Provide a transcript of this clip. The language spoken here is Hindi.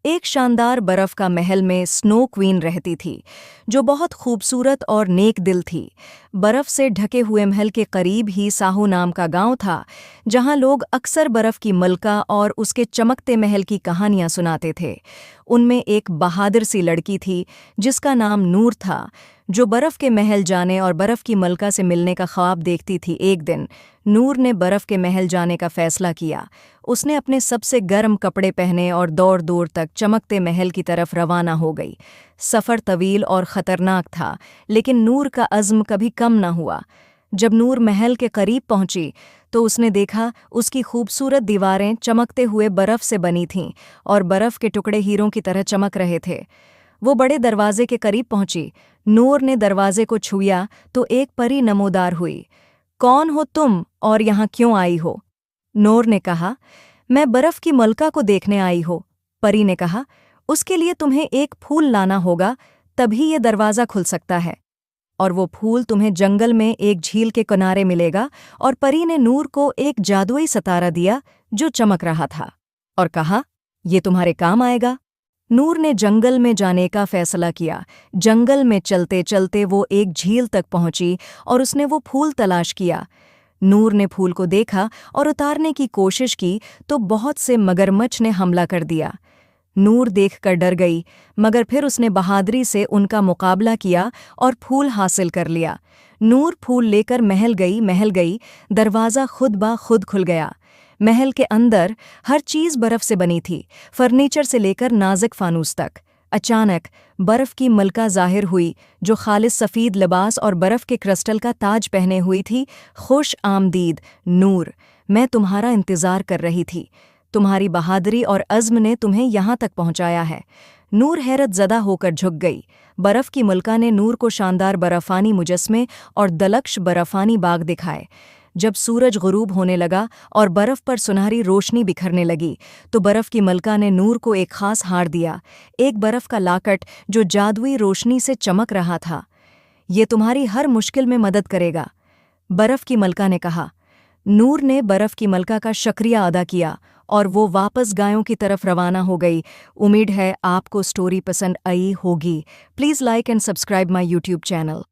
एक शानदार बर्फ का महल में स्नो क्वीन रहती थी, जो बहुत खूबसूरत और नेक दिल थी। बर्फ से ढके हुए महल के करीब ही साहू नाम का गांव था, जहां लोग अक्सर बर्फ की मलका और उसके चमकते महल की कहानियां सुनाते थे। उनमें एक बहादुर सी लड़की थी, जिसका नाम नूर था, जो बर्फ के महल जाने और बर्फ की मलका से मिलने का ख्वाब देखती थी। एक दिन नूर ने बर्फ के महल जाने का फैसला किया। उसने अपने सबसे गर्म कपड़े पहने और दौड़ दूर तक चमकते महल की तरफ रवाना हो गई। सफ़र तवील और ख़तरनाक था, लेकिन नूर का अज़्म कभी कम न हुआ। जब नूर महल के करीब पहुंची तो उसने देखा उसकी खूबसूरत दीवारें चमकते हुए बर्फ से बनी थीं और बर्फ के टुकड़े हीरों की तरह चमक रहे थे। वो बड़े दरवाजे के करीब पहुंची। नूर ने दरवाजे को छुआ तो एक परी नमोदार हुई। कौन हो तुम और यहाँ क्यों आई हो? नूर ने कहा, मैं बर्फ की मलका को देखने आई हो। परी ने कहा, उसके लिए तुम्हें एक फूल लाना होगा, तभी ये दरवाज़ा खुल सकता है। और वो फूल तुम्हें जंगल में एक झील के किनारे मिलेगा। और परी ने नूर को एक जादुई सितारा दिया जो चमक रहा था, और कहा, ये तुम्हारे काम आएगा। नूर ने जंगल में जाने का फैसला किया। जंगल में चलते चलते वो एक झील तक पहुंची और उसने वो फूल तलाश किया। नूर ने फूल को देखा और उतारने की कोशिश की तो बहुत से मगरमच्छ ने हमला कर दिया। नूर देखकर डर गई, मगर फिर उसने बहादुरी से उनका मुकाबला किया और फूल हासिल कर लिया। नूर फूल लेकर महल गई, दरवाज़ा खुद ब खुद खुल गया। महल के अंदर हर चीज़ बर्फ से बनी थी, फर्नीचर से लेकर नाजुक फानूस तक। अचानक बर्फ की मलका जाहिर हुई, जो खालिस सफ़ेद लिबास और बर्फ के क्रिस्टल का ताज पहने हुई थी। खुश आमदीद नूर, मैं तुम्हारा इंतज़ार कर रही थी। तुम्हारी बहादुरी और अज़्म ने तुम्हें यहाँ तक पहुँचाया है। नूर हैरत ज़दा होकर झुक गई। बर्फ की मलका ने नूर को शानदार बर्फ़ानी मुजस्मे और दलक्श बर्फ़ानी बाग दिखाए। जब सूरज गुरूब होने लगा और बर्फ पर सुनहरी रोशनी बिखरने लगी, तो बर्फ की मलका ने नूर को एक खास हार दिया, एक बर्फ का लाकट जो जादुई रोशनी से चमक रहा था। ये तुम्हारी हर मुश्किल में मदद करेगा, बर्फ की मलका ने कहा। नूर ने बर्फ की मलका का शुक्रिया अदा किया और वो वापस गायों की तरफ रवाना हो गई। उम्मीद है आपको स्टोरी पसंद आई होगी। Please like and subscribe my YouTube channel.